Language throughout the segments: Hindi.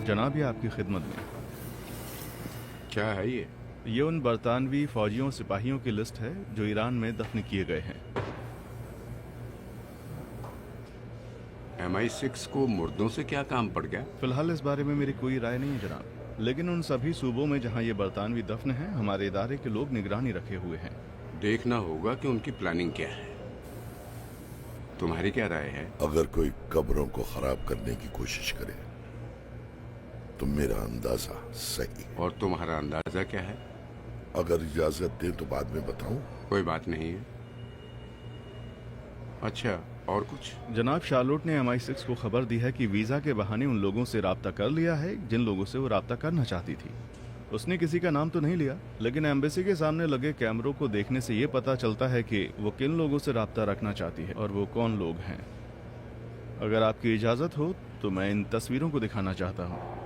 जनाब, ये आपकी खिदमत में। क्या है ये? ये उन बरतानवी फौजियों सिपाहियों की लिस्ट है जो ईरान में दफन किए गए हैं। MI6 को मुर्दों से क्या काम पड़ गया? फिलहाल इस बारे में मेरी कोई राय नहीं है जनाब, लेकिन उन सभी सूबों में जहां ये बरतानवी दफन हैं, हमारे इदारे के लोग निगरानी रखे हुए हैं। देखना होगा कि उनकी प्लानिंग क्या है। तुम्हारी क्या राय है? अगर कोई कब्रों को खराब करने की कोशिश करे तो मेरा अंदाजा सही है। और तुम्हारा अंदाजा क्या है? अगर इजाजत दे तो बाद में बताऊं। कोई बात नहीं है। अच्छा, और कुछ? जनाब, शार्लोट ने MI6 को खबर दी है कि वीजा के बहाने उन लोगों से राब्ता कर लिया है जिन लोगों से वो राब्ता करना चाहती थी। उसने किसी का नाम तो नहीं लिया, लेकिन एम्बेसी के सामने लगे कैमरों को देखने से ये पता चलता है कि वो किन लोगों से राब्ता रखना चाहती है और वो कौन लोग हैं। अगर आपकी इजाजत हो तो मैं इन तस्वीरों को दिखाना चाहता हूँ।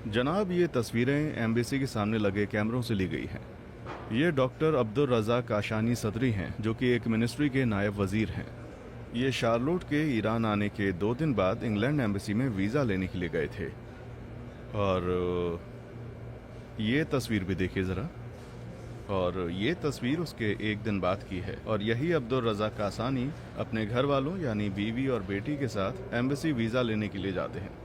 जनाब, ये तस्वीरें एम्बेसी के सामने लगे कैमरों से ली गई हैं। ये डॉक्टर अब्दुल रज़ाक काशानी सदरी हैं, जो कि एक मिनिस्ट्री के नायब वजीर हैं। ये शार्लोट के ईरान आने के 2 दिन बाद इंग्लैंड एम्बेसी में वीज़ा लेने के लिए गए थे। और ये तस्वीर भी देखिए ज़रा। और ये तस्वीर उसके 1 दिन बाद की है। और यही अब्दुल रज़ाक काशानी अपने घर वालों यानी बीवी और बेटी के साथ एम्बेसी वीज़ा लेने के लिए जाते हैं।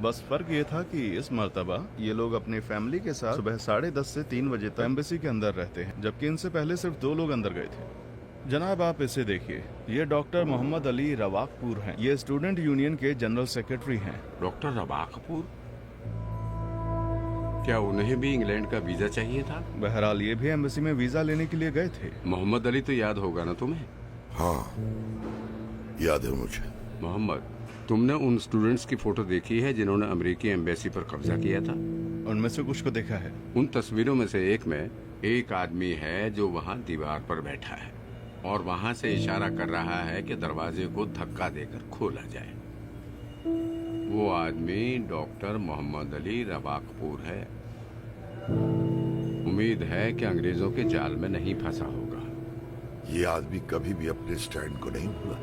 बस फर्क ये था कि इस मर्तबा ये लोग अपने फैमिली के साथ सुबह 10:30 से 3 बजे तक एम्बेसी के अंदर रहते हैं, जबकि इनसे पहले सिर्फ 2 लोग अंदर गए थे। जनाब, आप इसे देखिए। ये डॉक्टर मोहम्मद अली रवाकपुर हैं। ये स्टूडेंट यूनियन के जनरल सेक्रेटरी हैं। डॉक्टर रवाकपुर? क्या उन्हें भी इंग्लैंड का वीजा चाहिए था? बहरहाल ये भी एम्बेसी में वीजा लेने के लिए गए थे। मोहम्मद अली तो याद होगा ना तुम्हें? हाँ, याद है मुझे। मोहम्मद, तुमने उन स्टूडेंट्स की फोटो देखी है जिन्होंने अमेरिकी एम्बेसी पर कब्जा किया था? उनमें से कुछ को देखा है। उन तस्वीरों में से एक में एक आदमी है जो वहाँ दीवार पर बैठा है और वहाँ से इशारा कर रहा है कि दरवाजे को धक्का देकर खोला जाए। वो आदमी डॉक्टर मोहम्मद अली रवाकपुर है। उम्मीद है कि अंग्रेजों के जाल में नहीं फंसा होगा। ये आदमी कभी भी अपने स्टैंड को नहीं भूला।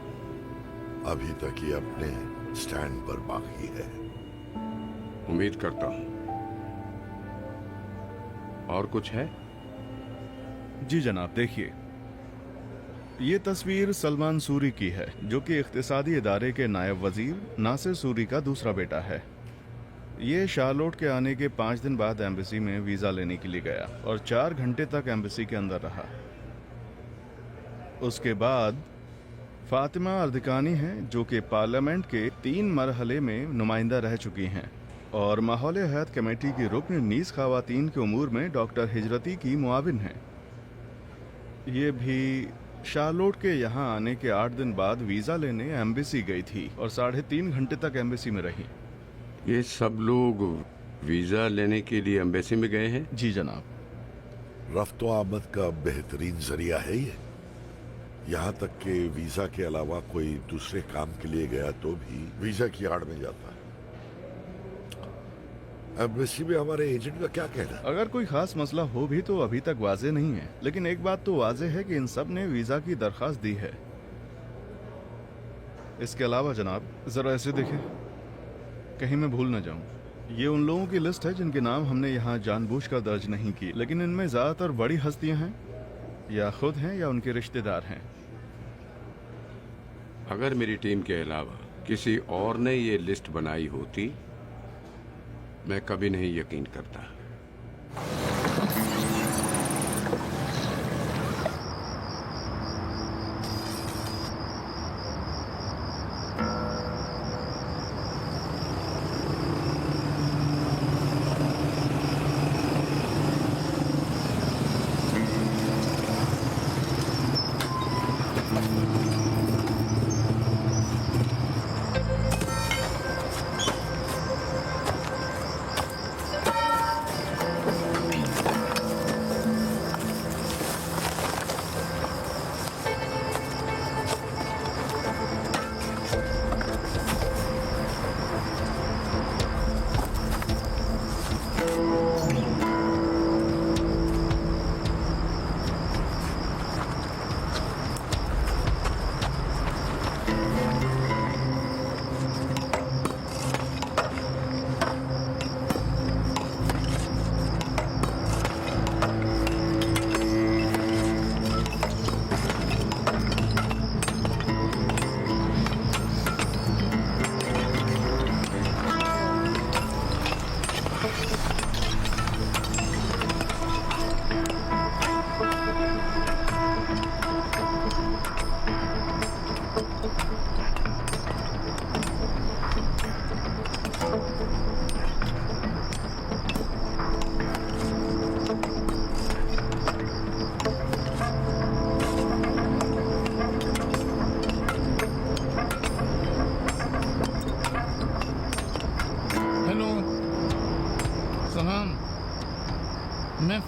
अभी तक ये अपने स्टैंड पर बाकी है। उम्मीद करता हूँ। और कुछ है? जी जनाब, देखिए। ये तस्वीर सलमान सूरी की है, जो कि इख्तिसादी इदारे के नायब वजीर नासिर सूरी का दूसरा बेटा है। ये शार्लोट के आने के 5 दिन बाद एम्बेसी में वीजा लेने के लिए गया और 4 घंटे तक एम्बेसी के अंदर रहा। उसके बाद फातिमा अर्दिकानी हैं, जो कि पार्लियामेंट के 3 मरहले में नुमाइंदा रह चुकी हैं और माहौल हयात कमेटी की रुकन नीस खवातीन के उमूर में डॉक्टर हिजरती की मुआविन हैं। ये भी शार्लोट के यहाँ आने के 8 दिन बाद वीजा लेने एम्बेसी गई थी और 3.5 घंटे तक एम्बेसी में रही। ये सब लोग वीजा लेने के लिए एम्बेसी में गए हैं? जी जनाब। रफ्तो आमद का बेहतरीन जरिया है ये। यहाँ तक कि वीजा के अलावा कोई दूसरे काम के लिए गया तो भी वीजा की आड़ में जाता है। एम्बेसी में हमारे एजेंट का क्या कहना है? अगर कोई खास मसला हो भी तो अभी तक वाजे नहीं है, लेकिन एक बात तो वाजे है कि इन सब ने वीजा की दरखास्त दी है। इसके अलावा जनाब, जरा ऐसे देखें, कहीं मैं भूल न जाऊं। ये उन लोगों की लिस्ट है जिनके नाम हमने यहाँ जानबूझकर दर्ज नहीं की, लेकिन इनमें ज्यादातर बड़ी हस्तियां हैं, या खुद हैं या उनके रिश्तेदार हैं। अगर मेरी टीम के अलावा किसी और ने ये लिस्ट बनाई होती, मैं कभी नहीं यकीन करता।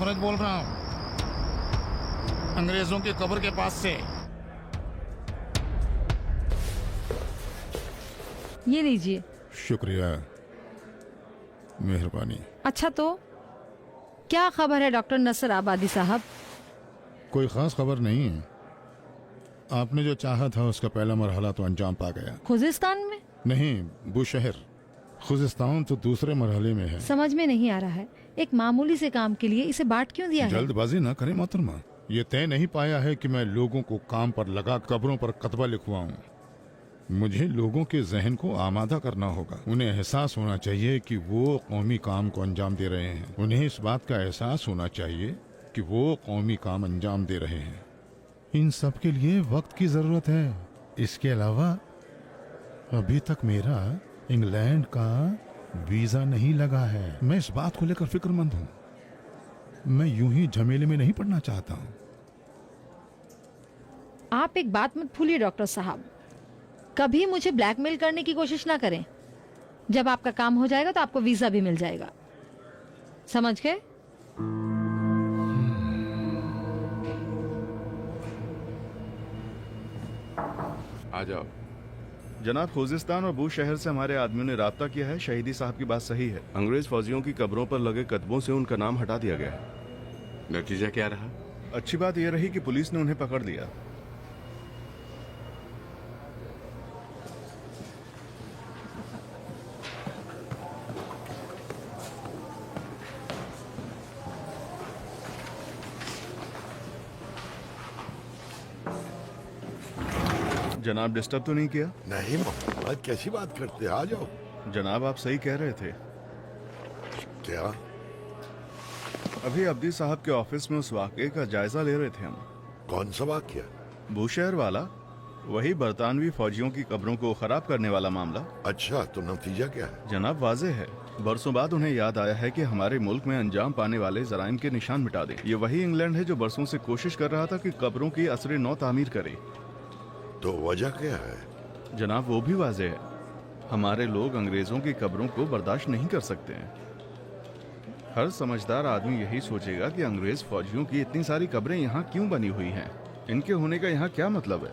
सूरज बोल रहा हूँ, अंग्रेजों की कब्र के पास से। ये लीजिए। शुक्रिया, मेहरबानी। अच्छा तो क्या खबर है डॉक्टर नसर आबादी साहब? कोई खास खबर नहीं है। आपने जो चाहा था उसका पहला मरहला तो अंजाम पा गया। खुजिस्तान में? नहीं, बुशहर। खुजिस्तान तो दूसरे मरहले में है। समझ में नहीं आ रहा है, एक मामूली से काम के लिए इसे बांट क्यों दिया है? जल्दबाजी ना करें मोहतरमा। ये तय नहीं पाया है कि मैं लोगों को काम पर लगा कब्रों पर कतबा लिखवाऊं। मुझे लोगों के जहन को आमादा करना होगा। उन्हें एहसास होना चाहिए कि वो कौमी काम को अंजाम दे रहे हैं। उन्हें इस बात का एहसास होना चाहिए कि वो कौमी काम अंजाम दे रहे हैं। इन सब के लिए वक्त की जरूरत है। इसके अलावा अभी तक मेरा इंग्लैंड का वीजा नहीं लगा है। मैं इस बात को लेकर फिक्रमंद हूँ। मैं यूं ही झमेले में नहीं पड़ना चाहता हूँ। आप एक बात मत भूलिए डॉक्टर साहब, कभी मुझे ब्लैकमेल करने की कोशिश ना करें। जब आपका काम हो जाएगा तो आपको वीजा भी मिल जाएगा, समझ गए? आ जाओ। जनाब, खुजिस्तान और बू शहर से हमारे आदमियों ने राब्ता किया है। शहीदी साहब की बात सही है। अंग्रेज फौजियों की कब्रों पर लगे कतबों से उनका नाम हटा दिया गया है। नतीजा क्या रहा? अच्छी बात यह रही कि पुलिस ने उन्हें पकड़ लिया। जनाब, डिस्टर्ब तो नहीं किया? नहीं मोहम्मद, कैसी बात करते हैं? आ जाओ। जनाब, आप सही कह रहे थे। क्या? अभी अब्दी साहब के ऑफिस में उस वाकये का जायजा ले रहे थे हम। कौन सा वाकया? बूशहर वाला, वही बरतानवी फौजियों की कब्रों को खराब करने वाला मामला। अच्छा, तो नतीजा क्या है? जनाब, वाज़ेह है। बरसों बाद उन्हें याद आया है कि हमारे मुल्क में अंजाम पाने वाले जराइम के निशान मिटा दें। ये वही इंग्लैंड है जो बरसों से कोशिश कर रहा था कि कब्रों की असर नौ तामीर करे। तो वजह क्या है? जनाब, वो भी वाज़ेह है। हमारे लोग अंग्रेजों की कब्रों को बर्दाश्त नहीं कर सकते हैं। हर समझदार आदमी यही सोचेगा कि अंग्रेज फौजियों की इतनी सारी कब्रें यहाँ क्यों बनी हुई हैं, इनके होने का यहाँ क्या मतलब है।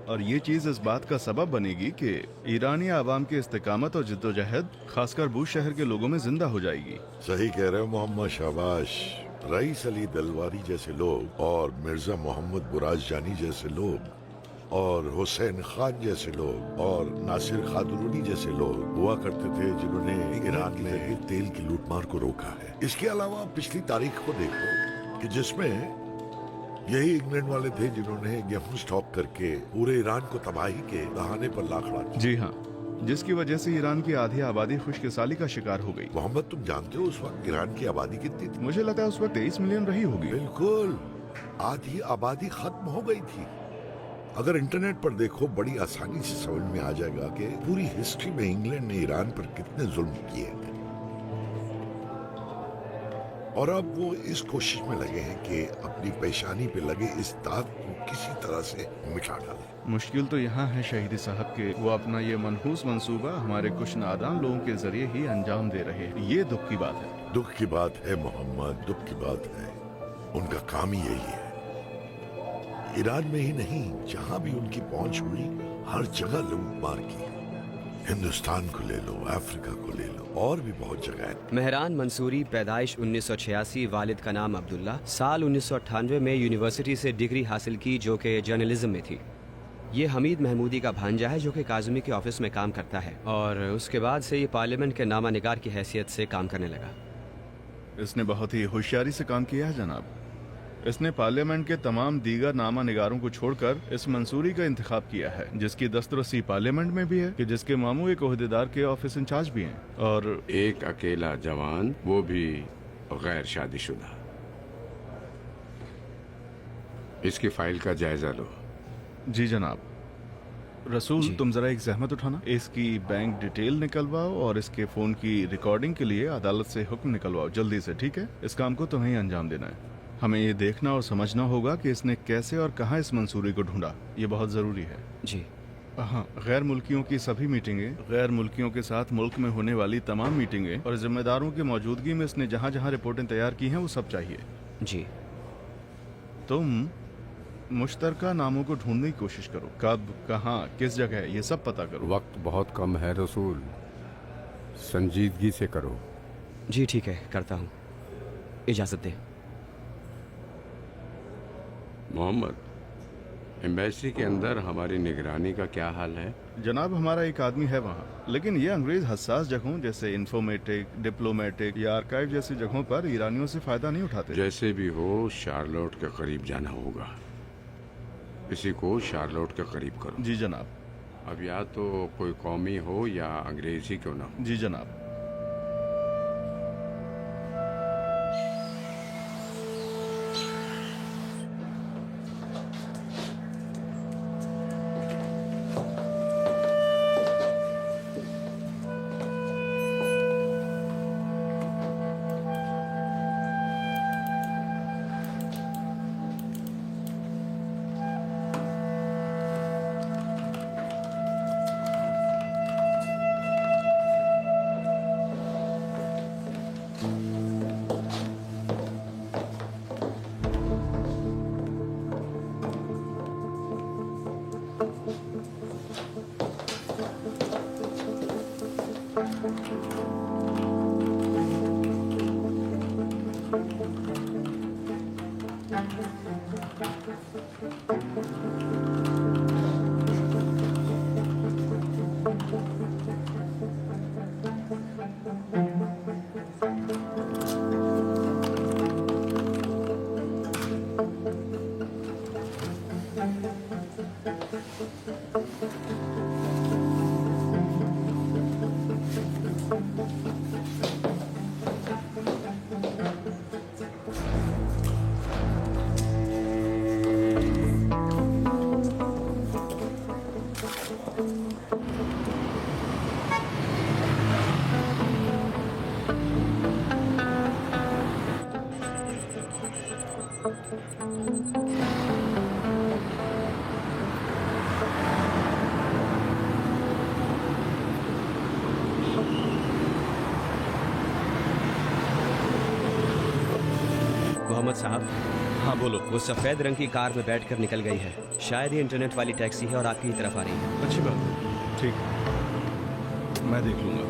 और ये चीज इस बात का सबब बनेगी कि ईरानी आवाम की इस्तेकामत और जिद्दोजहद खासकर बूश शहर के लोगों में जिंदा हो जाएगी। सही कह रहे हो मोहम्मद, शाबाश। रईस अली दलवारी जैसे लोग और मिर्जा मोहम्मद बुराज जानी जैसे लोग और हुसैन खान जैसे लोग और नासिर खादरूनी जैसे लोग हुआ करते थे जिन्होंने ईरान में तेल की लूटमार को रोका है। इसके अलावा पिछली तारीख को देखो कि जिसमें यही इंग्लैंड वाले थे जिन्होंने गेहूं स्टॉक करके पूरे ईरान को तबाही के बहाने पर लाखड़ा किया। जी हाँ, जिसकी वजह से ईरान की आधी आबादी खुशकिसाली का शिकार हो गई। मोहम्मद, तुम जानते हो उस वक्त ईरान की आबादी कितनी थी? मुझे लगता है उस वक्त 23 मिलियन रही होगी। बिल्कुल, आधी आबादी खत्म हो गई थी। अगर इंटरनेट पर देखो बड़ी आसानी से समझ में आ जाएगा कि पूरी हिस्ट्री में इंग्लैंड ने ईरान पर कितने जुल्म किए हैं। और अब वो इस कोशिश में लगे हैं कि अपनी पेशानी पे लगे इस दाग को किसी तरह से मिटा डालें। मुश्किल तो यहाँ है शहीदी साहब के वो अपना ये मनहूस मंसूबा हमारे कुछ नादान लोगों के जरिए ही अंजाम दे रहे हैं। ये दुख की बात है। दुख की बात है मोहम्मद, दुख की बात है। उनका काम ही यही है। ईरान में ही नहीं, जहाँ भी उनकी पहुंच हुई हर जगह लूट मार की। हिंदुस्तान को ले लो, अफ्रीका को ले लो, और भी बहुत जगह है। मेहरान मंसूरी, पैदाइश 1986, वालिद का नाम अब्दुल्ला। साल 1998 में यूनिवर्सिटी से डिग्री हासिल की जो कि जर्नलिज्म में थी। ये हमीद महमूदी का भांजा है जो कि काज़मी के ऑफिस में काम करता है और उसके बाद से ये पार्लियामेंट के नामा निगार की हैसियत से काम करने लगा। इसने बहुत ही होशियारी से काम किया है जनाब। इसने पार्लियामेंट के तमाम दीगर नामा निगारों को छोड़कर इस मंसूरी का इंतखाब किया है, जिसकी दस्तरसी पार्लियामेंट में भी है कि जिसके मामू एक ओहदेदार के ऑफिस इंचार्ज भी हैं और एक अकेला जवान, वो भी गैर शादीशुदा। इसकी फाइल का जायजा लो। जी जनाब। रसूल, तुम जरा एक जहमत उठाना, इसकी बैंक डिटेल निकलवाओ और इसके फोन की रिकॉर्डिंग के लिए अदालत से हुक्म निकलवाओ जल्दी से, ठीक है? इस काम को तुम्हें अंजाम देना है। हमें ये देखना और समझना होगा कि इसने कैसे और कहां इस मंसूरी को ढूंढा। ये बहुत जरूरी है। जी हाँ, गैर मुल्कियों की सभी मीटिंगें, गैर मुल्कियों के साथ मुल्क में होने वाली तमाम मीटिंगें और जिम्मेदारों की मौजूदगी में इसने जहाँ जहाँ रिपोर्टें तैयार की हैं वो सब चाहिए। जी। तुम मुश्तरका नामों को ढूंढने की कोशिश करो, कब, कहाँ, किस जगह, ये सब पता करो। वक्त बहुत कम है रसूल, संजीदगी से करो। जी ठीक है, करता हूँ। इजाज़त दें। मोहम्मद, एम्बेसी के अंदर हमारी निगरानी का क्या हाल है? जनाब, हमारा एक आदमी है वहाँ, लेकिन ये अंग्रेज हसास जगहों जैसे इंफॉर्मेटिक, डिप्लोमेटिक या आर्काइव जैसी जगहों पर ईरानियों से फायदा नहीं उठाते। जैसे भी हो, शार्लोट के करीब जाना होगा। किसी को शार्लोट के करीब करो। जी जनाब। अब या तो कोई कौमी हो या अंग्रेजी क्यों ना हो। जी जनाब। मोहम्मद साहब, हाँ बोलो। वो सफेद रंग की कार में बैठकर निकल गई है। शायद ये इंटरनेट वाली टैक्सी है और आपकी ही तरफ आ रही है। अच्छी बात है, ठीक है, मैं देख लूंगा।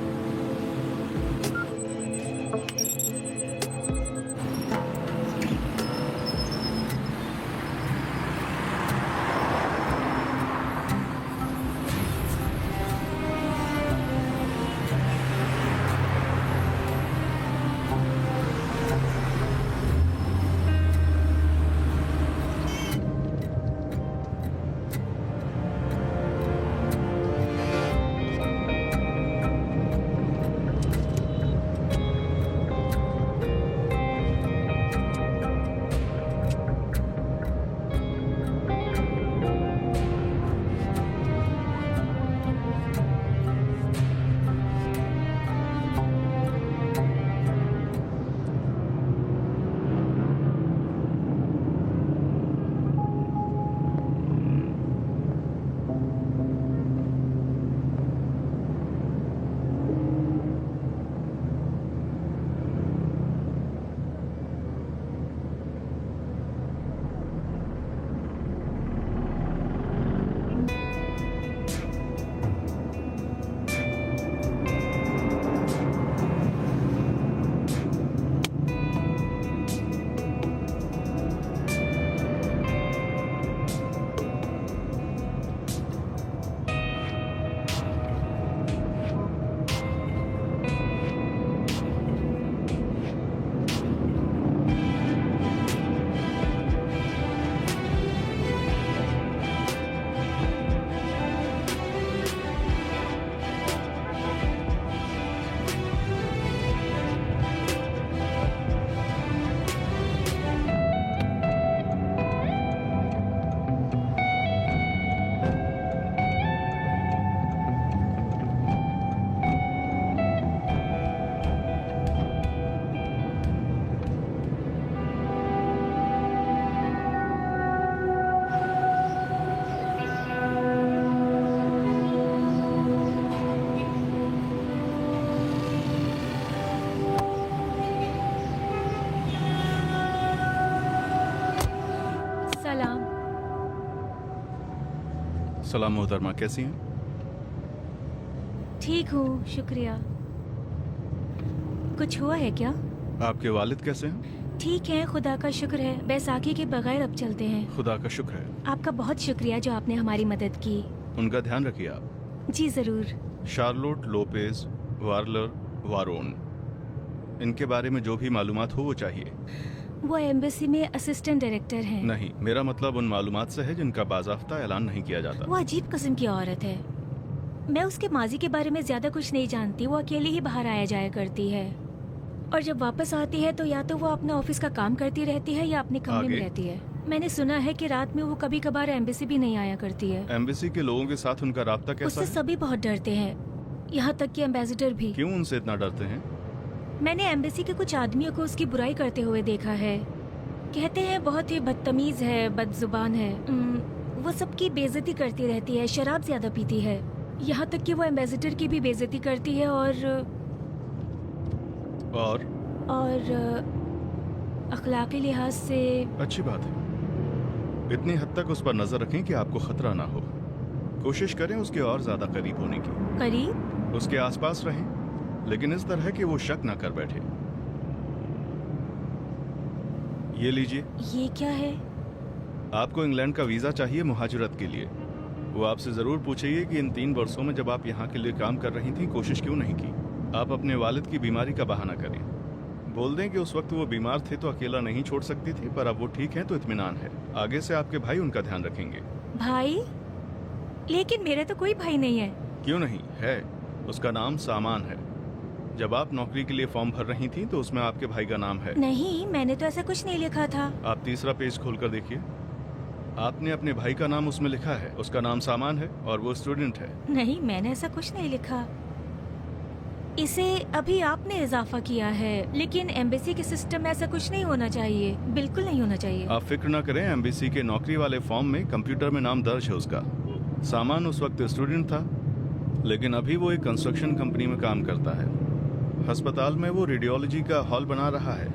सलाम मोहतरमा, कैसी हैं? ठीक हूँ, शुक्रिया। कुछ हुआ है क्या? आपके वालिद कैसे हैं? ठीक है, खुदा का शुक्र है। बैसाखी के बगैर अब चलते हैं। खुदा का शुक्र है। आपका बहुत शुक्रिया जो आपने हमारी मदद की। उनका ध्यान रखिए आप। जी जरूर। शार्लोट लोपेज वार्लर वारोन, इनके बारे में जो भी मालूमात हो वो चाहिए। वो एम्बेसी में असिस्टेंट डायरेक्टर हैं। नहीं, मेरा मतलब उन मालूमात से है जिनका बाज़ाफ्ता ऐलान नहीं किया जाता। वो अजीब किस्म की औरत है। मैं उसके माजी के बारे में ज्यादा कुछ नहीं जानती। वो अकेले ही बाहर आया जाया करती है, और जब वापस आती है तो या तो वो अपने ऑफिस का काम करती रहती है या अपने कमरे में आगे? रहती है। मैंने सुना है कि रात में वो कभी कभार एम्बेसी भी नहीं आया करती है। एम्बेसी के लोगों के साथ उनका राब्ता कैसा उससे है? सभी बहुत डरते हैं, यहाँ तक कि एम्बेसडर भी। क्यों उनसे इतना डरते हैं? मैंने एम्बेसी के कुछ आदमियों को उसकी बुराई करते हुए देखा है। कहते हैं बहुत ही बदतमीज है, बदजुबान है। वो सबकी बेइज्जती करती रहती है, शराब ज्यादा पीती है, यहाँ तक कि वो एम्बेसडर की भी बेइज्जती करती है। और अखलाकी लिहाज से अच्छी बात है। इतनी हद तक उस पर नजर रखें कि आपको खतरा ना हो। कोशिश करें उसके और ज्यादा करीब होने की। करीब? उसके आसपास रहें, लेकिन इस तरह कि वो शक ना कर बैठे। ये लीजिए। ये क्या है? आपको इंग्लैंड का वीजा चाहिए मुहाजिरत के लिए। वो आपसे जरूर पूछेगी कि इन 3 वर्षों में जब आप यहाँ के लिए काम कर रही थी कोशिश क्यों नहीं की। आप अपने वालिद की बीमारी का बहाना करें। बोल दें कि उस वक्त वो बीमार थे तो अकेला नहीं छोड़ सकती थी, पर अब वो ठीक हैं तो इत्मीनान है। आगे से आपके भाई उनका ध्यान रखेंगे। भाई? लेकिन मेरे तो कोई भाई नहीं है। क्यों नहीं है? उसका नाम सामान है। जब आप नौकरी के लिए फॉर्म भर रही थी तो उसमें आपके भाई का नाम है। नहीं, मैंने तो ऐसा कुछ नहीं लिखा था। आप तीसरा पेज खोलकर देखिए। आपने अपने भाई का नाम उसमें लिखा है। उसका नाम सामान है और वो स्टूडेंट है। नहीं, मैंने ऐसा कुछ नहीं लिखा। इसे अभी आपने इजाफा किया है, लेकिन एम्बेसी के सिस्टम में ऐसा कुछ नहीं होना चाहिए, बिल्कुल नहीं होना चाहिए। आप फिक्र न करें, एम्बेसी के नौकरी वाले फॉर्म में कंप्यूटर में नाम दर्ज है उसका। सामान उस वक्त स्टूडेंट था, लेकिन अभी वो एक कंस्ट्रक्शन कंपनी में काम करता है। अस्पताल में वो रेडियोलॉजी का हॉल बना रहा है।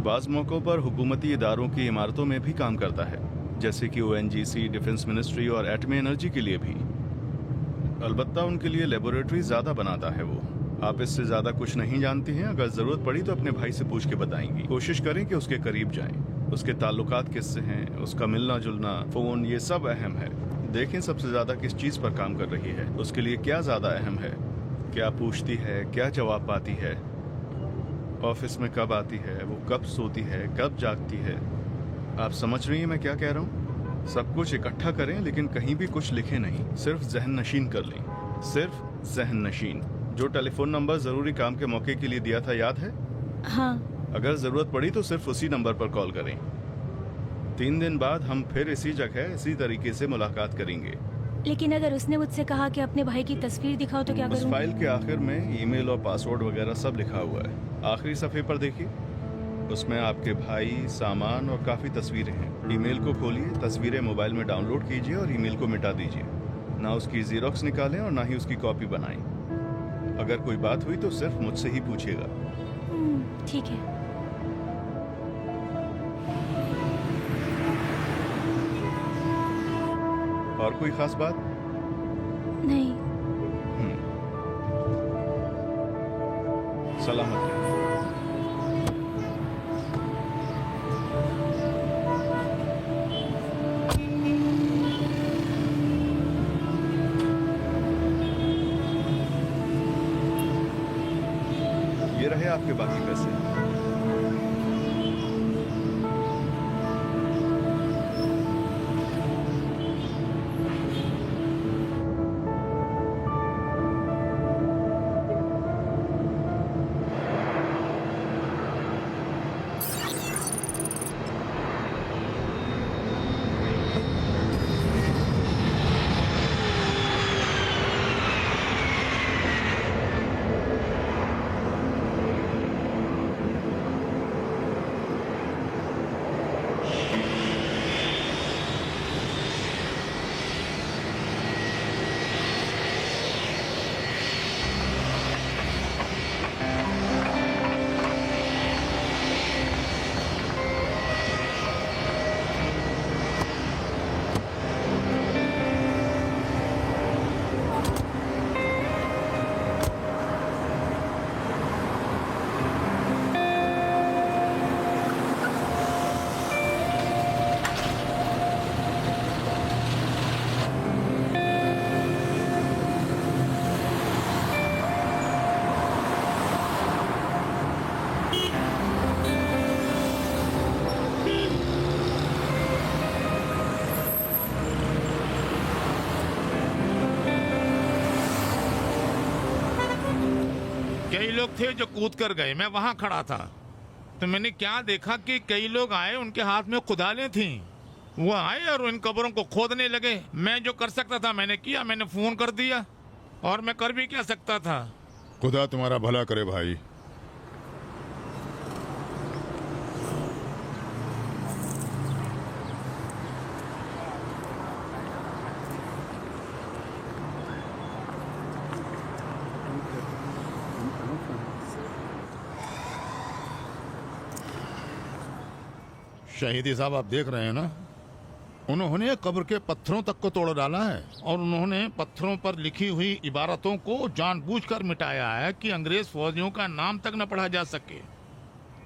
बाज मौक़ों पर हुकूमती इदारों की इमारतों में भी काम करता है, जैसे कि ONGC, डिफेंस मिनिस्ट्री और एटमी एनर्जी के लिए भी। अलबत्ता उनके लिए लेबोरेटरी ज़्यादा बनाता है वो। आप इससे ज़्यादा कुछ नहीं जानती हैं। अगर ज़रूरत पड़ी तो अपने भाई से पूछ के बताएंगी। कोशिश करें कि उसके करीब जाएं। उसके ताल्लुकात किससे हैं, उसका मिलना जुलना, फ़ोन, ये सब अहम है। देखें सबसे ज़्यादा किस चीज़ पर काम कर रही है, उसके लिए क्या ज़्यादा अहम है। क्या पूछती है, क्या जवाब पाती है, ऑफिस में कब आती है, वो कब सोती है, कब जागती है। आप समझ रही हैं मैं क्या कह रहा हूँ? सब कुछ इकट्ठा करें, लेकिन कहीं भी कुछ लिखें नहीं, सिर्फ जहन नशीन कर लें। सिर्फ जहन नशीन। जो टेलीफोन नंबर जरूरी काम के मौके के लिए दिया था याद है? हाँ। अगर जरूरत पड़ी तो सिर्फ उसी नंबर पर कॉल करें। 3 दिन बाद हम फिर इसी जगह इसी तरीके से मुलाकात करेंगे। लेकिन अगर उसने मुझसे कहा कि अपने भाई की तस्वीर दिखाओ तो क्या उस करूं? फाइल के आखिर में ईमेल और पासवर्ड वगैरह सब लिखा हुआ है। आखिरी सफ़े पर देखिए, उसमें आपके भाई, सामान और काफ़ी तस्वीरें हैं। ईमेल को खोलिए, तस्वीरें मोबाइल में डाउनलोड कीजिए और ईमेल को मिटा दीजिए। ना उसकी जीरोक्स निकालें और ना ही उसकी कॉपी बनाएं। अगर कोई बात हुई तो सिर्फ मुझसे ही पूछिएगा। ठीक है। और कोई खास बात? नहीं। सलामत रहें। ये रहे आपके बाकी पैसे। कई लोग थे जो कूद कर गए, मैं वहां खड़ा था तो मैंने क्या देखा कि कई लोग आए, उनके हाथ में कुदालें थीं। वो आए और इन कब्रों को खोदने लगे। मैं जो कर सकता था मैंने किया, मैंने फोन कर दिया, और मैं कर भी क्या सकता था। खुदा तुम्हारा भला करे भाई। शहीदी साहब, आप देख रहे हैं ना, उन्होंने कब्र के पत्थरों तक को तोड़ डाला है और उन्होंने पत्थरों पर लिखी हुई इबारतों को जानबूझकर मिटाया है कि अंग्रेज फौजियों का नाम तक न पढ़ा जा सके।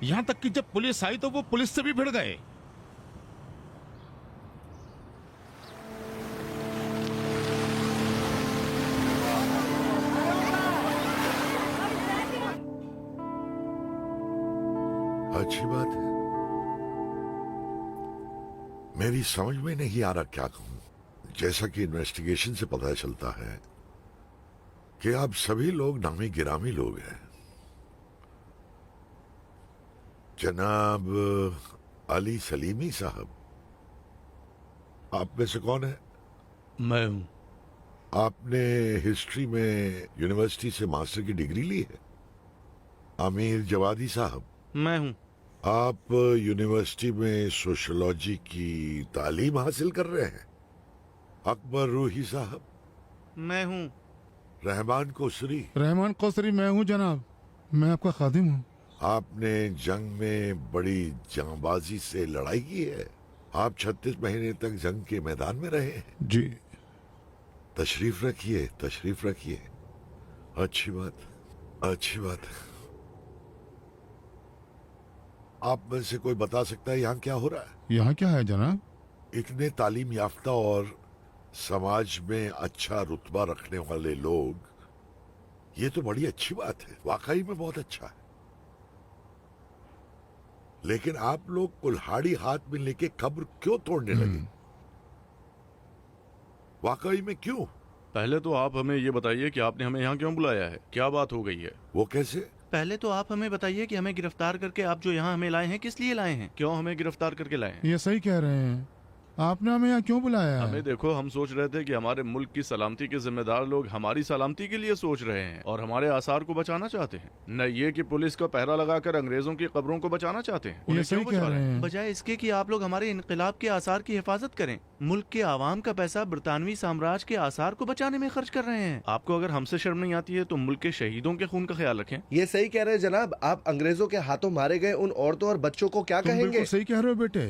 यहाँ तक कि जब पुलिस आई तो वो पुलिस से भी भिड़ गए। अच्छी बात है। मेरी समझ में नहीं आ रहा क्या कहूं। जैसा कि इन्वेस्टिगेशन से पता चलता है कि आप सभी लोग नामी गिरामी लोग हैं। जनाब अली सलीमी साहब, आप में से कौन है? मैं हूं। आपने हिस्ट्री में यूनिवर्सिटी से मास्टर की डिग्री ली है? अमीर जवादी साहब, मैं हूं। आप यूनिवर्सिटी में सोशियोलॉजी की तालीम हासिल कर रहे हैं? अकबर रूही साहब, मैं हूं। रहमान कोसरी, रहमान कोसरी मैं हूँ जनाब, मैं आपका खादिम हूँ। आपने जंग में बड़ी जांबाजी से लड़ाई की है। आप 36 महीने तक जंग के मैदान में रहे हैं। जी। तशरीफ रखिए, तशरीफ रखिए। अच्छी बात, अच्छी बात। आप में से कोई बता सकता है यहाँ क्या हो रहा है? यहाँ क्या है जनाब? इतने तालीम याफ्ता और समाज में अच्छा रुतबा रखने वाले लोग, ये तो बड़ी अच्छी बात है, वाकई में बहुत अच्छा है। लेकिन आप लोग कुल्हाड़ी हाथ में लेके कब्र क्यों तोड़ने लगे? वाकई में क्यों? पहले तो आप हमें ये बताइए कि आपने हमें यहाँ क्यों बुलाया है, क्या बात हो गई है? वो कैसे? पहले तो आप हमें बताइए कि हमें गिरफ्तार करके आप जो यहाँ हमें लाए हैं किस लिए लाए हैं? क्यों हमें गिरफ्तार करके लाए हैं? ये सही कह रहे हैं, आपने हमें यहाँ क्यों बुलाया है? हमें देखो, हम सोच रहे थे कि हमारे मुल्क की सलामती के जिम्मेदार लोग हमारी सलामती के लिए सोच रहे हैं और हमारे आसार को बचाना चाहते हैं, न ये कि पुलिस का पहरा लगाकर अंग्रेजों की कब्रों को बचाना चाहते हैं। ये उन्हें सही क्यों कह बचा रहे हैं। बजाय इसके कि आप लोग हमारे इनकलाब के आसार की हिफाजत करें, मुल्क के आवाम का पैसा बरतानवी साम्राज्य के आसार को बचाने में खर्च कर रहे हैं। आपको अगर हमसे शर्म नहीं आती है तो मुल्क के शहीदों के खून का ख्याल रखें। ये सही कह रहे हैं जनाब। आप अंग्रेजों के हाथों मारे गए उन औरतों और बच्चों को क्या तुम कहेंगे? बिल्कुल सही कह रहे हो बेटे,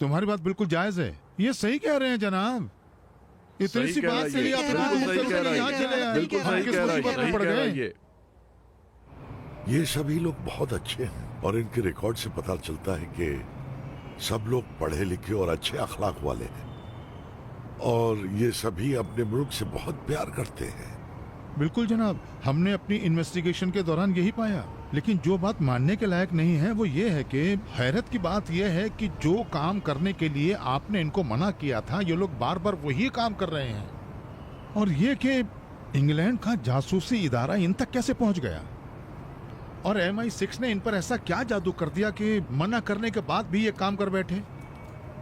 तुम्हारी बात बिल्कुल जायज है। ये सही कह रहे हैं जनाब। इतनी सही सी कह रहा बात है से ही ये, आप बिल्कुल लोग सही कह रहा है यहाँ ये, चले आए। बिल्कुल सही किस कह रहा है, मुसीबत में सही पड़ कह रहा गए? है ये। ये सभी लोग बहुत अच्छे हैं और इनके रिकॉर्ड से पता चलता है कि सब लोग पढ़े लिखे और अच्छे अखलाक वाले हैं और ये सभी अपने मुल्क से बहुत प्यार करते हैं। बिल्कुल जनाब, हमने अपनी इन्वेस्टिगेशन के दौरान यही पाया। लेकिन जो बात मानने के लायक नहीं है वो ये है कि हैरत की बात यह है कि जो काम करने के लिए आपने इनको मना किया था, ये लोग बार बार वही काम कर रहे हैं। और ये कि इंग्लैंड का जासूसी इदारा इन तक कैसे पहुंच गया और MI6 ने इन पर ऐसा क्या जादू कर दिया कि मना करने के बाद भी ये काम कर बैठे?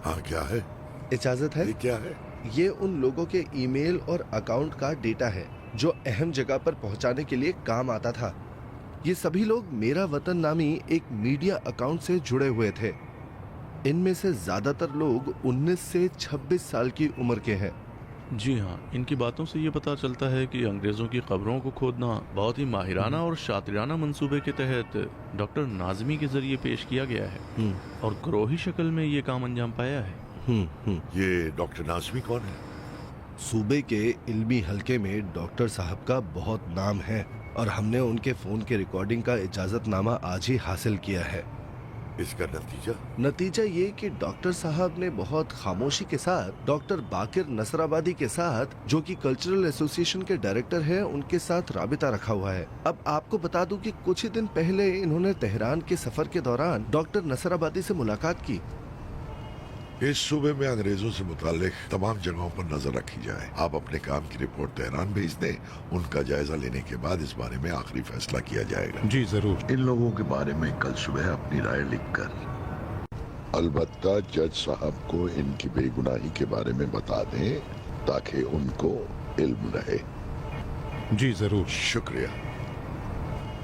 हाँ, क्या है? इजाजत है? ये क्या है? ये उन लोगों के ईमेल और अकाउंट का डेटा है जो अहम जगह पर पहुंचाने के लिए काम आता था। ये सभी लोग मेरा वतन नामी एक मीडिया अकाउंट से जुड़े हुए थे। इनमें से ज्यादातर लोग 19 से 26 साल की उम्र के हैं। जी हाँ, इनकी बातों से ये पता चलता है कि अंग्रेजों की कब्रों को खोदना बहुत ही माहिराना और शातिराना मंसूबे के तहत डॉक्टर नाजमी के जरिए पेश किया गया है और ग्रोही शक्ल में ये काम अंजाम पाया है। ये डॉक्टर नाजमी कौन है? सूबे के इल्मी हलके में डॉक्टर साहब का बहुत नाम है और हमने उनके फोन के रिकॉर्डिंग का इजाजतनामा आज ही हासिल किया है। इसका नतीजा ये कि डॉक्टर साहब ने बहुत खामोशी के साथ डॉक्टर बाकिर नसराबादी के साथ, जो कि कल्चरल एसोसिएशन के डायरेक्टर हैं, उनके साथ राबिता रखा हुआ है। अब आपको बता दूं कि कुछ ही दिन पहले इन्होंने तेहरान के सफर के दौरान डॉक्टर नसराबादी से मुलाकात की। इस सूबे में अंग्रेजों से मुताल्लिक तमाम जगहों पर नजर रखी जाए। आप अपने काम की रिपोर्ट तेहरान भेज दें। उनका जायजा लेने के बाद इस बारे में आखिरी फैसला किया जाएगा। जी जरूर। इन लोगों के बारे में कल सुबह अपनी राय लिखकर अलबत्ता जज साहब को इनकी बेगुनाही के बारे में बता दें ताकि उनको इल्म रहे। जी जरूर। शुक्रिया।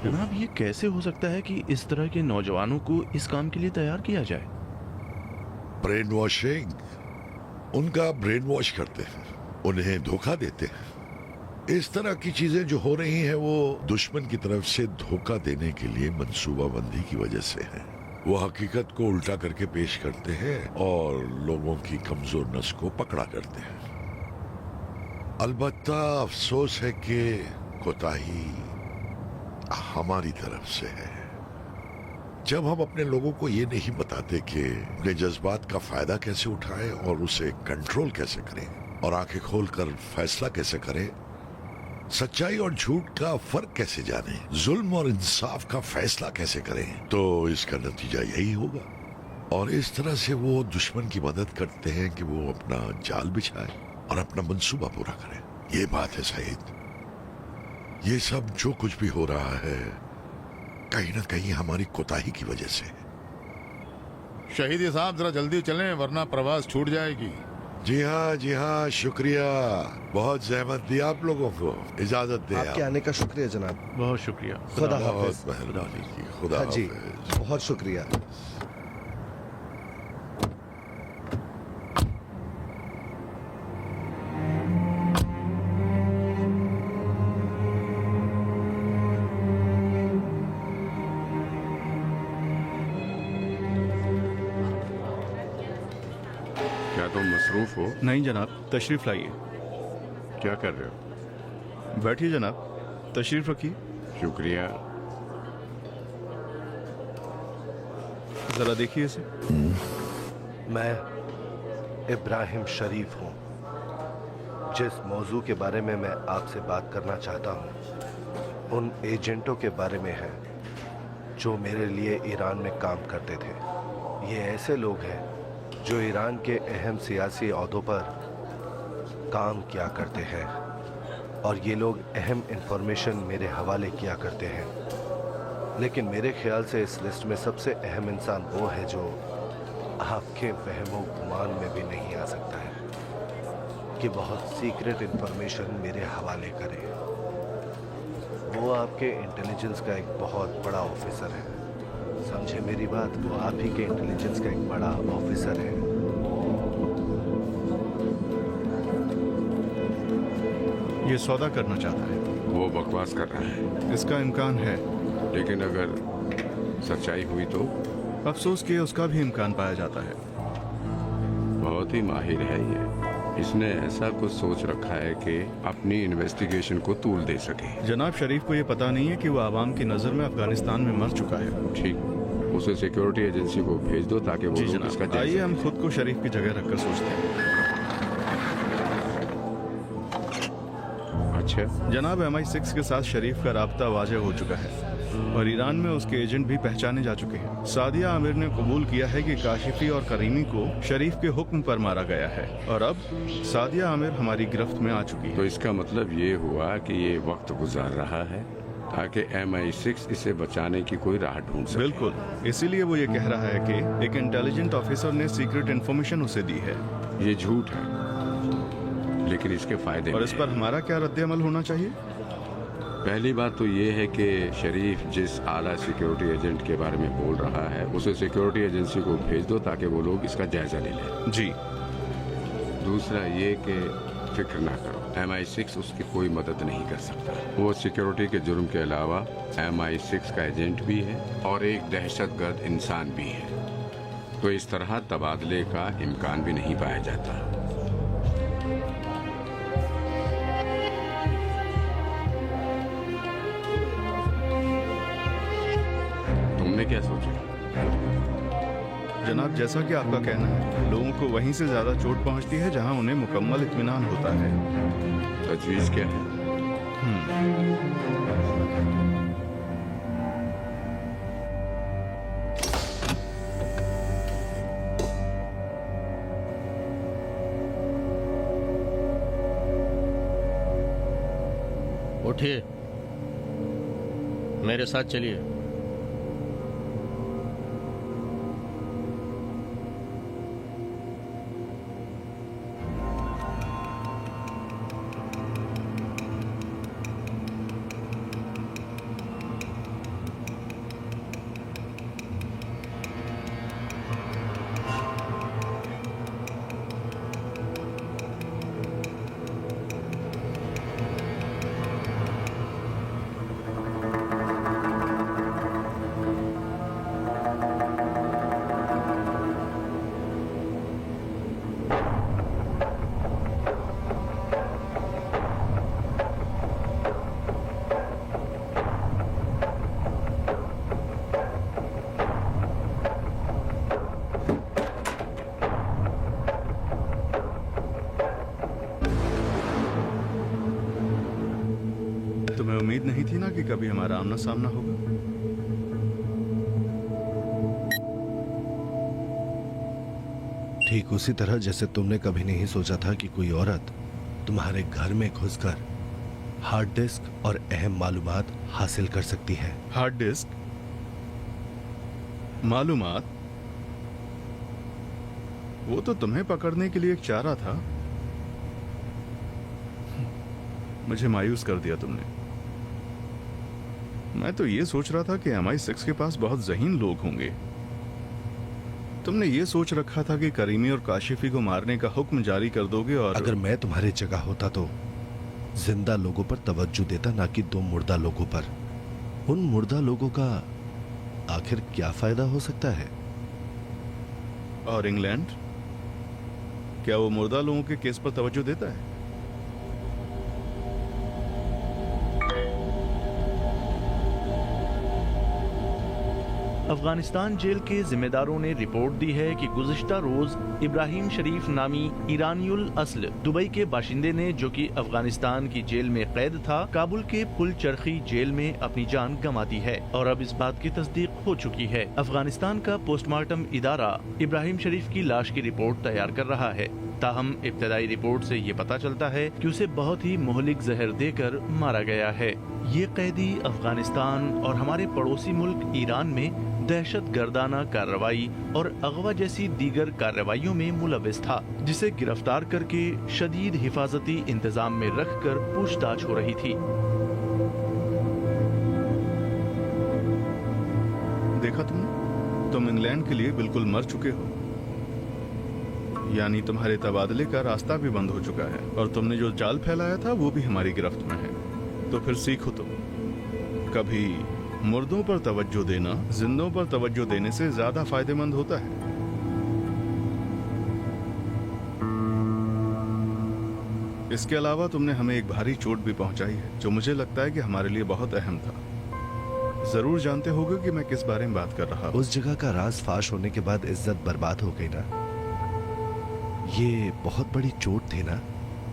जनाब, ये कैसे हो सकता है कि इस तरह के नौजवानों को इस काम के लिए तैयार किया जाए? ब्रेन वॉशिंग, उनका ब्रेन वॉश करते हैं, उन्हें धोखा देते हैं। इस तरह की चीजें जो हो रही हैं वो दुश्मन की तरफ से धोखा देने के लिए मंसूबाबंदी की वजह से है। वो हकीकत को उल्टा करके पेश करते हैं और लोगों की कमजोर नस को पकड़ा करते हैं। अलबत्ता अफसोस है कि कोताही हमारी तरफ से है। जब हम अपने लोगों को ये नहीं बताते कि अपने जज्बात का फायदा कैसे उठाएं और उसे कंट्रोल कैसे करें और आंखें खोलकर फैसला कैसे करें, सच्चाई और झूठ का फर्क कैसे जाने, जुल्म और इंसाफ का फैसला कैसे करें, तो इसका नतीजा यही होगा। और इस तरह से वो दुश्मन की मदद करते हैं कि वो अपना जाल बिछाए और अपना मंसूबा पूरा करे। ये बात है सईद, ये सब जो कुछ भी हो रहा है कहीं ना कहीं हमारी कोताही की वजह से। शहीद साहब जरा जल्दी चलें वरना प्रवास छूट जाएगी। जी हाँ, शुक्रिया। बहुत जहमत दी आप लोगों को। इजाजत दे। आपके आने का शुक्रिया जनाब। बहुत शुक्रिया। खुदा बहुत हाफिज। मेहरबानी की। खुदा हाँ जी, हाफिज। बहुत शुक्रिया। क्या तुम मसरूफ हो? नहीं जनाब, तशरीफ लाइए। क्या कर रहे हो? बैठिए जनाब, तशरीफ रखिए। शुक्रिया। जरा देखिए इसे। मैं इब्राहिम शरीफ हूँ। जिस मौजू के बारे में मैं आपसे बात करना चाहता हूँ उन एजेंटों के बारे में है जो मेरे लिए ईरान में काम करते थे। ये ऐसे लोग हैं जो ईरान के अहम सियासी ओहदों पर काम किया करते हैं और ये लोग अहम इंफॉर्मेशन मेरे हवाले किया करते हैं। लेकिन मेरे ख्याल से इस लिस्ट में सबसे अहम इंसान वो है जो आपके वहमो गुमान में भी नहीं आ सकता है कि बहुत सीक्रेट इंफॉर्मेशन मेरे हवाले करे। वो आपके इंटेलिजेंस का एक बहुत बड़ा ऑफिसर है। समझे मेरी बात? वो आप ही के इंटेलिजेंस का एक बड़ा ऑफिसर है। ये सौदा करना चाहता है। वो बकवास कर रहा है। इसका इम्कान है, लेकिन अगर सच्चाई हुई तो? अफसोस कि उसका भी इम्कान पाया जाता है। बहुत ही माहिर है ये। इसने ऐसा कुछ सोच रखा है कि अपनी इन्वेस्टिगेशन को तूल दे सके। जनाब, शरीफ को ये पता नहीं है कि वो आवाम की नजर में अफगानिस्तान में मर चुका है। ठीक, उसे सिक्योरिटी एजेंसी को भेज दो ताकि वो जी लोग इसका जनाब, आइए जायजा हम लें। खुद को शरीफ की जगह रखकर सोचते हैं। अच्छा, जनाब, MI6 के साथ शरीफ का राब्ता वाज़ेह हो चुका है और ईरान में उसके एजेंट भी पहचाने जा चुके हैं। सादिया आमिर ने कबूल किया है कि काशिफी और करीमी को शरीफ के हुक्म पर मारा गया है और अब सादिया आमिर हमारी गिरफ्त में आ चुकी है। तो इसका मतलब ये हुआ कि ये वक्त गुजार रहा है ताकि MI6 इसे बचाने की कोई राह ढूंढ सके। बिल्कुल, इसीलिए वो ये कह रहा है कि एक इंटेलिजेंट ऑफिसर ने सीक्रेट इन्फॉर्मेशन उसे दी है। ये झूठ है, लेकिन इसके फायदे और भी इस हैं। पर हमारा क्या रद्द-ए-अमल होना चाहिए? पहली बात तो ये है कि शरीफ जिस आला सिक्योरिटी एजेंट के बारे में बोल रहा है उसे सिक्योरिटी एजेंसी को भेज दो ताकि वो लोग इसका जायजा ले लें। जी। दूसरा ये कि फिक्र ना करो, MI6 उसकी कोई मदद नहीं कर सकता। वो सिक्योरिटी के जुर्म के अलावा MI6 का एजेंट भी है और एक दहशतगर्द इंसान भी है, तो इस तरह तबादले का इम्कान भी नहीं पाया जाता। तुमने क्या सोचा? जनाब, जैसा कि आपका कहना है, लोगों को वहीं से ज्यादा चोट पहुंचती है जहां उन्हें मुकम्मल इत्मीनान होता है। तजवीज क्या है? उठिए, मेरे साथ चलिए। तुम्हें उम्मीद नहीं थी ना कि कभी हमारा आमना सामना होगा? ठीक उसी तरह जैसे तुमने कभी नहीं सोचा था कि कोई औरत तुम्हारे घर में घुसकर हार्ड डिस्क और अहम मालूमात हासिल कर सकती है। हार्ड डिस्क, मालूमात, वो तो तुम्हें पकड़ने के लिए एक चारा था। मुझे मायूस कर दिया तुमने। मैं तो ये सोच रहा था कि MI6 के पास बहुत ज़हीन लोग होंगे। तुमने ये सोच रखा था कि करीमी और काशिफी को मारने का हुक्म जारी कर दोगे और अगर मैं तुम्हारी जगह होता तो जिंदा लोगों पर तवज्जो देता, ना कि 2 मुर्दा लोगों पर। उन मुर्दा लोगों का आखिर क्या फायदा हो सकता है? और इंग्लैंड, क्या वो मुर्दा लोगों के केस पर तवज्जो देता है? अफगानिस्तान जेल के जिम्मेदारों ने रिपोर्ट दी है कि गुज़िश्ता रोज इब्राहिम शरीफ नामी ईरानियुल अस्ल दुबई के बाशिंदे ने, जो कि अफगानिस्तान की जेल में कैद था, काबुल के पुल चरखी जेल में अपनी जान गंवा दी है और अब इस बात की तस्दीक हो चुकी है। अफगानिस्तान का पोस्टमार्टम इदारा इब्राहिम शरीफ की लाश की रिपोर्ट तैयार कर रहा है। ताहम इब्तदाई रिपोर्ट से ये पता चलता है कि उसे बहुत ही मुहलिक जहर देकर मारा गया है। ये कैदी अफगानिस्तान और हमारे पड़ोसी मुल्क ईरान में दहशत गर्दाना कार्रवाई और अगवा जैसी दीगर कार्रवाइयों में मुलविस था, जिसे गिरफ्तार करके शदीद हिफाजती इंतजाम में रखकर पूछताछ हो रही थी। देखा तुम इंग्लैंड के लिए बिल्कुल मर चुके हो। यानी तुम्हारे तबादले का रास्ता भी बंद हो चुका है और तुमने जो जाल फैलाया था वो भी हमारी गिरफ्त में है। तो फिर सीखो तुम, कभी मुर्दों पर तवज्जो देना जिंदों पर तवज्जो देने से ज्यादा फायदेमंद होता है। इसके अलावा तुमने हमें एक भारी चोट भी पहुंचाई है, जो मुझे लगता है कि हमारे लिए बहुत अहम था। जरूर जानते होगे कि मैं किस बारे में बात कर रहा हूं। उस जगह का राज फाश होने के बाद इज्जत बर्बाद हो गई ना। ये बहुत बड़ी चोट थी ना?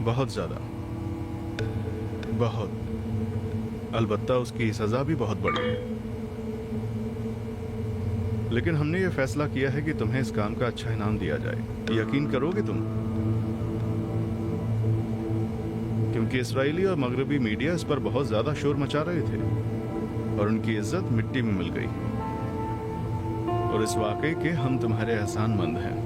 बहुत ज्यादा, बहुत। अलबत्ता उसकी सजा भी बहुत बड़ी है। लेकिन हमने ये फैसला किया है कि तुम्हें इस काम का अच्छा इनाम दिया जाए। यकीन करोगे तुम? क्योंकि इस्राएली और मगरबी मीडिया इस पर बहुत ज्यादा शोर मचा रहे थे और उनकी इज्जत मिट्टी में मिल गई। और इस वाकई के हम तुम्हारे एहसानमंद हैं।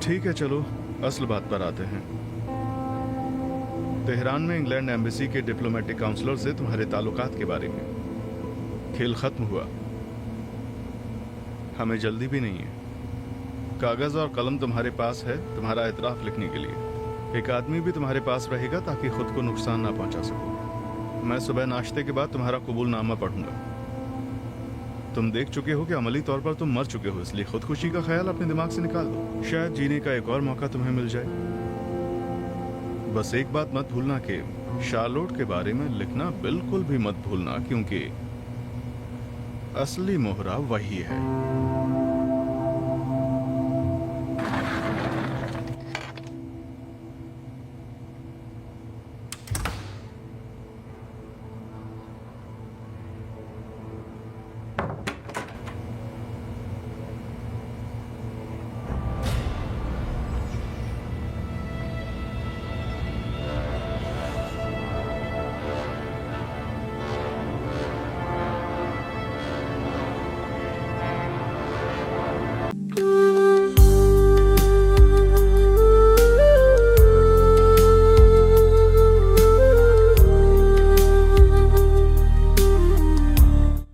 ठीक है, चलो असल बात पर आते हैं। तेहरान में इंग्लैंड एम्बेसी के डिप्लोमेटिक काउंसलर से तुम्हारे ताल्लुकात के बारे में खेल खत्म हुआ। हमें जल्दी भी नहीं है। कागज और कलम तुम्हारे पास है तुम्हारा एतराफ लिखने के लिए। एक आदमी भी तुम्हारे पास रहेगा ताकि खुद को नुकसान ना पहुंचा सको। मैं सुबह नाश्ते के बाद तुम्हारा कबूलनामा पढ़ूंगा। तुम देख चुके हो कि अमली तौर पर तुम मर चुके हो, इसलिए खुदकुशी का ख्याल अपने दिमाग से निकाल दो। शायद जीने का एक और मौका तुम्हें मिल जाए। बस एक बात मत भूलना कि शार्लोट के बारे में लिखना बिल्कुल भी मत भूलना, क्योंकि असली मोहरा वही है।